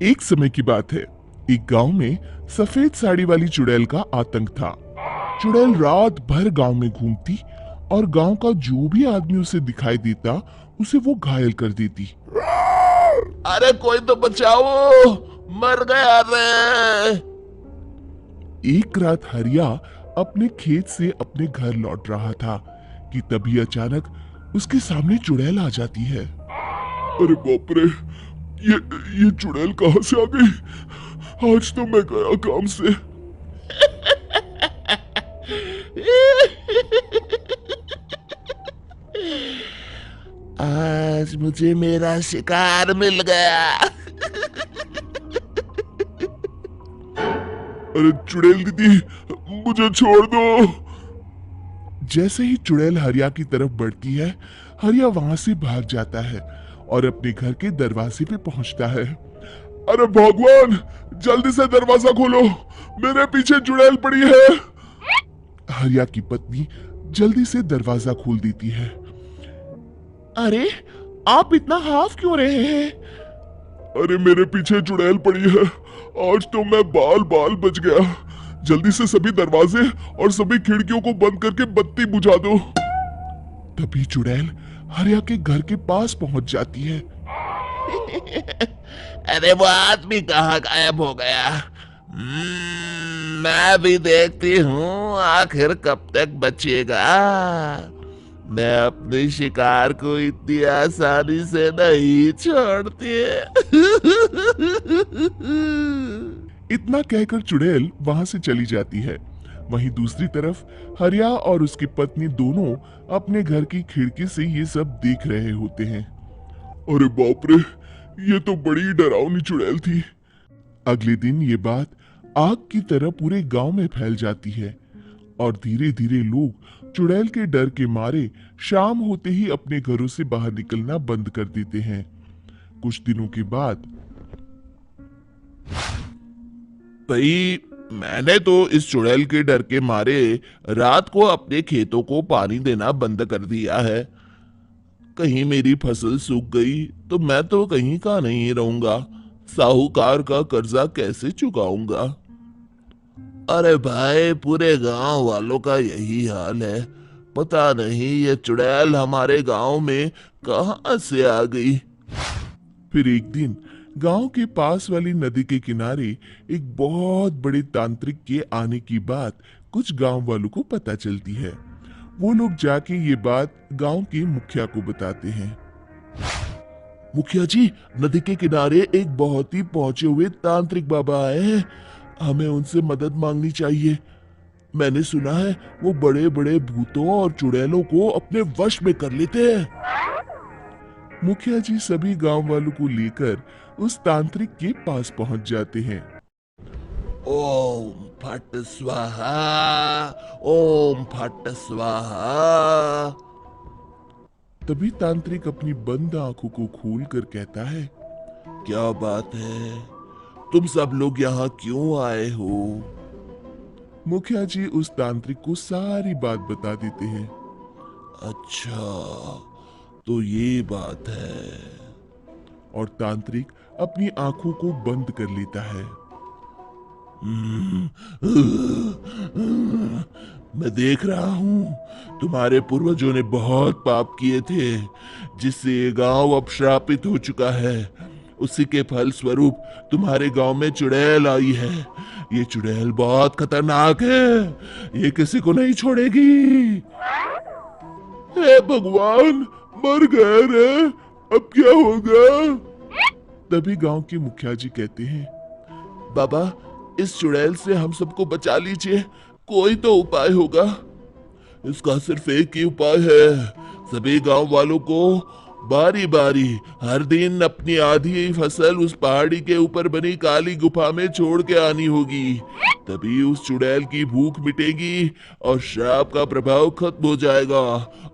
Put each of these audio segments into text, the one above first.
एक समय की बात है। एक गांव में सफेद साड़ी वाली चुड़ैल का आतंक था। चुड़ैल रात भर गांव में घूमती और गांव का जो भी आदमी उसे दिखाई देता उसे वो घायल कर देती। अरे कोई तो बचाओ, मर गया रे। एक रात हरिया अपने खेत से अपने घर लौट रहा था कि तभी अचानक उसके सामने चुड़ैल आ जाती है। अरे बाप रे, ये ये चुड़ैल कहाँ से आ गई? आज तो मैं गया काम से। आज मुझे मेरा शिकार मिल गया। अरे चुड़ैल दीदी, मुझे छोड़ दो। जैसे ही चुड़ैल हरिया की तरफ बढ़ती है, हरिया वहां से भाग जाता है और अपने घर के दरवाजे पे पहुंचता है। अरे भगवान, जल्दी से दरवाजा खोलो, मेरे पीछे चुड़ैल पड़ी है। हरिया की पत्नी जल्दी से दरवाजा खोल देती है। अरे आप इतना हाफ क्यों रहे हैं? अरे मेरे पीछे चुड़ैल पड़ी है, आज तो मैं बाल बाल बच गया। जल्दी से सभी दरवाजे और सभी खिड़कियों को बंद करके बत्ती बुझा दो। तभी चुड़ैल हरिया के घर के पास पहुंच जाती है। अरे वो आदमी कहाँ गायब हो गया? मैं भी देखती हूँ आखिर कब तक बचेगा। मैं अपने शिकार को इतनी आसानी से नहीं छोड़ती। इतना कहकर चुड़ैल वहां से चली जाती है। वहीं दूसरी तरफ हरिया और उसकी पत्नी दोनों अपने घर की खिड़की से ये सब देख रहे होते हैं। अरे बाप रे, ये तो बड़ी डरावनी चुड़ैल थी। अगले दिन ये बात आग की तरह पूरे गांव में फैल जाती है और धीरे धीरे लोग चुड़ैल के डर के मारे शाम होते ही अपने घरों से बाहर निकलना बंद कर देते हैं। कुछ दिनों के बाद भाई, मैंने तो इस चुड़ैल के डर के मारे रात को अपने खेतों को पानी देना बंद कर दिया है। कहीं मेरी फसल सूख गई तो मैं तो कहीं का नहीं रहूंगा। साहूकार का कर्जा कैसे चुकाऊंगा? अरे भाई, पूरे गांव वालों का यही हाल है। पता नहीं ये चुड़ैल हमारे गांव में कहां से आ गई। फिर एक दिन गांव के पास वाली नदी के किनारे एक बहुत बड़े तांत्रिक के आने की बात कुछ गांव वालों को पता चलती है। वो लोग जाके ये बात गांव के मुखिया को बताते हैं। मुखिया जी, नदी के किनारे एक बहुत ही पहुंचे हुए तांत्रिक बाबा आए हैं, हमें उनसे मदद मांगनी चाहिए। मैंने सुना है वो बड़े बड़े भूतों और चुड़ैलों को अपने वश में कर लेते हैं। मुखिया जी सभी गांव वालों को लेकर उस तांत्रिक के पास पहुंच जाते हैं। ओम फट स्वाहा, ओम फट स्वाहा। तभी तांत्रिक अपनी बंद आंखों को खोलकर कहता है। क्या बात है? तुम सब लोग यहाँ क्यों आए हो? मुखिया जी उस तांत्रिक को सारी बात बता देते हैं। अच्छा, तो ये बात है। और तांत्रिक अपनी आंखों को बंद कर लेता है। मैं देख रहा हूँ तुम्हारे पूर्वजों ने बहुत पाप किए थे, जिससे ये गांव अब श्रापित हो चुका है। उसी के फल स्वरूप तुम्हारे गांव में चुड़ैल आई है। ये चुड़ैल बहुत खतरनाक है, ये किसी को नहीं छोड़ेगी। हे भगवान, मर गए रे, अब क्या होगा? तभी गांव के मुखिया जी कहते हैं। बाबा, इस चुड़ैल से हम सबको बचा लीजिए, कोई तो उपाय होगा। इसका सिर्फ एक ही उपाय है। सभी गांव वालों को बारी बारी हर दिन अपनी आधी फसल उस पहाड़ी के ऊपर बनी काली गुफा में छोड़ के आनी होगी। तभी उस चुड़ैल की भूख मिटेगी और श्राप का प्रभाव खत्म हो जाएगा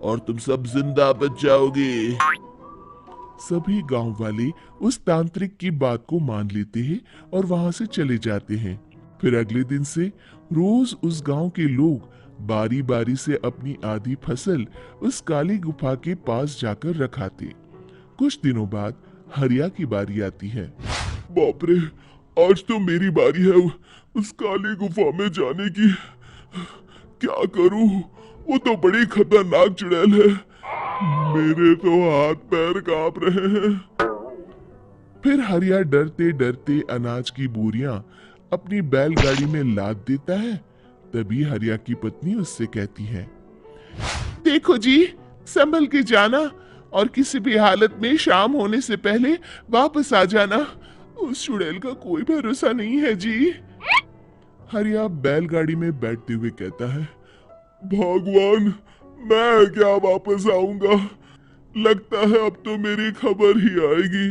और तुम सब जिंदा बच जाओगे। सभी गांव वाले उस तांत्रिक की बात को मान लेते हैं और वहां से चले जाते हैं। फिर अगले दिन से रोज उस गांव के लोग बारी बारी से अपनी आधी फसल उस काली गुफा के पास जाकर रखाते। कुछ दिनों बाद हरिया की बारी आती है। बाप रे, आज तो मेरी बारी है उस काली गुफा में जाने की। क्या करूं? वो तो बड़ी खतरनाक चुड़ैल है। मेरे तो हाथ पैर कांप रहे हैं। फिर हरिया डरते डरते अनाज की बोरियां अपनी बैलगाड़ी में लाद देता है। तभी हरिया की पत्नी उससे कहती है, देखो जी, संभल के जाना और किसी भी हालत में शाम होने से पहले वापस आ जाना। उस चुड़ैल का कोई भरोसा नहीं है जी। हरिया बैलगाड़ी में बैठते हुए कहता है, भगवान, मैं क्या वापस आऊंगा? लगता है अब तो मेरी खबर ही आएगी।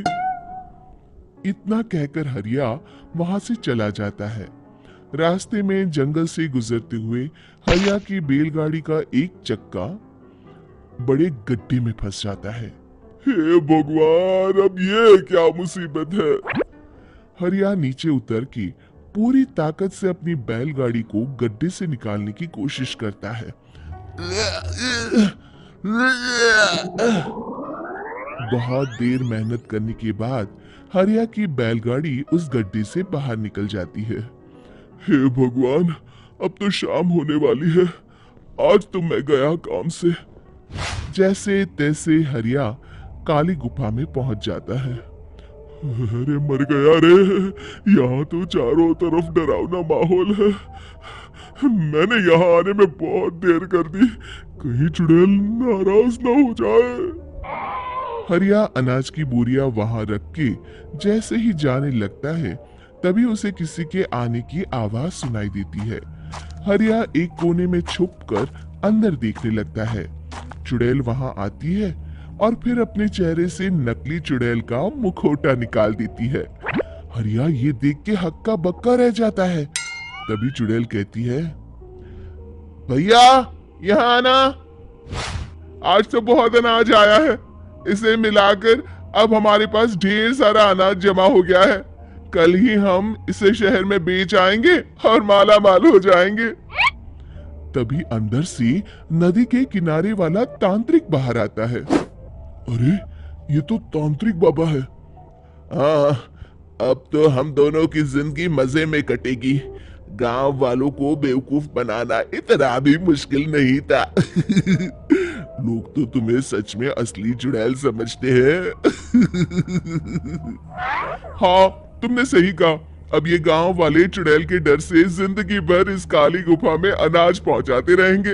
इतना कहकर हरिया वहां से चला जाता है। रास्ते में जंगल से गुजरते हुए हरिया की बैलगाड़ी का एक चक्का बड़े गड्ढे में फंस जाता है। हे भगवान, अब ये क्या मुसीबत है? हरिया नीचे उतर के पूरी ताकत से अपनी बैलगाड़ी को गड्ढे से निकालने की कोशिश करता है। बहुत देर मेहनत करने के बाद हरिया की बैलगाड़ी उस गड्ढे से बाहर निकल जाती है। हे भगवान, अब तो शाम होने वाली है। आज तो मैं गया काम से। जैसे तैसे हरिया काली गुफा में पहुंच जाता है। अरे मर गया रे, यहाँ तो चारों तरफ डरावना माहौल है। मैंने यहाँ आने में बहुत देर कर दी, कहीं चुड़ैल नाराज ना हो जाए। हरिया अनाज की बोरियां वहां रख के जैसे ही जाने लगता है, तभी उसे किसी के आने की आवाज सुनाई देती है। हरिया एक कोने में छुपकर अंदर देखने लगता है। चुड़ैल वहां आती है और फिर अपने चेहरे से नकली चुड़ैल का मुखौटा निकाल देती है। हरिया ये देख के हक्का बक्का रह जाता है। तभी चुड़ैल कहती है, भैया यहाँ आना, आज तो बहुत अनाज आया है। इसे मिलाकर अब हमारे पास ढेर सारा अनाज जमा हो गया है। कल ही हम इसे शहर में बेच आएंगे और माला माल हो जाएंगे। तभी अंदर से नदी के किनारे वाला तांत्रिक बाहर आता है। अरे, ये तो तांत्रिक बाबा है। हाँ, अब तो हम दोनों की जिंदगी मजे में कटेगी। गांव वालों को बेवकूफ बनाना इतना भी मुश्किल नहीं था। लोग तो तुम्हें सच में असली चुड़ैल समझते हैं। हाँ, तुमने सही कहा। अब ये गांव वाले चुड़ैल के डर से जिंदगी भर इस काली गुफा में अनाज पहुंचाते रहेंगे।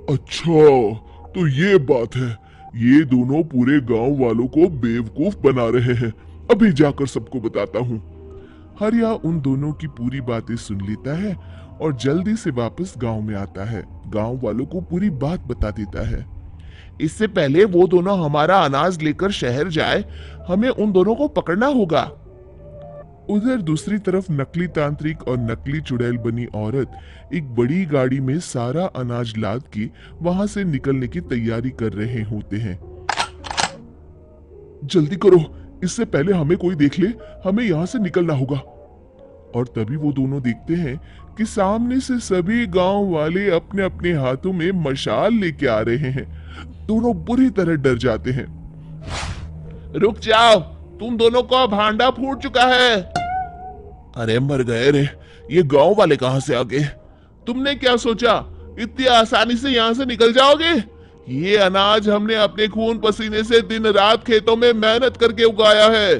अच्छा, तो ये बात है। ये दोनों पूरे गांव वालों को बेवकूफ बना रहे हैं। अभी जाकर सबको बताता हूँ। हरिया उन दोनों की पूरी बातें सुन लेता है और जल्दी से वापस गांव में आता है। गांव वालों को पूरी बात बता देता है। इससे पहले वो दोनों हमारा अनाज लेकर शहर जाए, हमें उन दोनों को पकड़ना होगा। उधर दूसरी तरफ नकली तांत्रिक और नकली चुड़ैल बनी औरत एक बड़ी गाड़ी में सारा अनाज लाद के वहां से निकलने की तैयारी कर रहे होते हैं। जल्दी करो, इससे पहले हमें कोई देख ले। हमें यहाँ से निकलना होगा। और तभी वो दोनों देखते हैं कि सामने से सभी गांव वाले अपने अपने हाथों में मशाल लेके आ रहे हैं। दोनों बुरी तरह डर जाते हैं। रुक जाओ, तुम दोनों का भांडा फूट चुका है। अरे मर गए रे, ये गांव वाले कहां से आ गए? तुमने क्या सोचा इतनी आसानी से यहां से निकल जाओगे? ये अनाज हमने अपने खून पसीने से दिन रात खेतों में मेहनत करके उगाया है।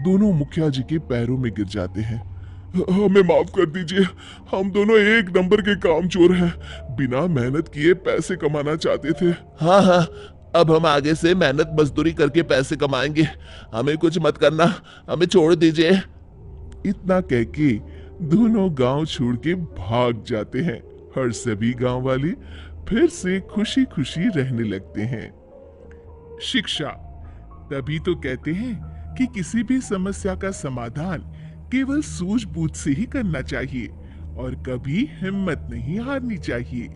दोनों मुखिया जी के पैरों में गिर जाते हैं। हमें माफ कर दीजिए, हम दोनों एक नंबर के कामचोर हैं। बिना मेहनत किए पैसे कमाना चाहते थे। हाँ हाँ, अब हम आगे से मेहनत मजदूरी करके पैसे कमाएंगे। हमें कुछ मत करना, हमें छोड़ दीजिए। इतना कह के दोनों गांव छोड़ के भाग जाते हैं और सभी गांव वाले फिर से खुशी खुशी रहने लगते हैं। शिक्षा, तभी तो कहते हैं कि किसी भी समस्या का समाधान केवल सूझबूझ से ही करना चाहिए और कभी हिम्मत नहीं हारनी चाहिए।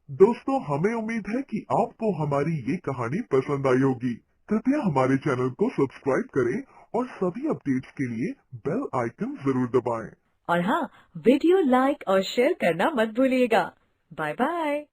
दोस्तों, हमें उम्मीद है कि आपको हमारी ये कहानी पसंद आई होगी। कृपया हमारे चैनल को सब्सक्राइब करें और सभी अपडेट्स के लिए बेल आइकन जरूर दबाएं। और हाँ, वीडियो लाइक और शेयर करना मत भूलिएगा। Bye bye.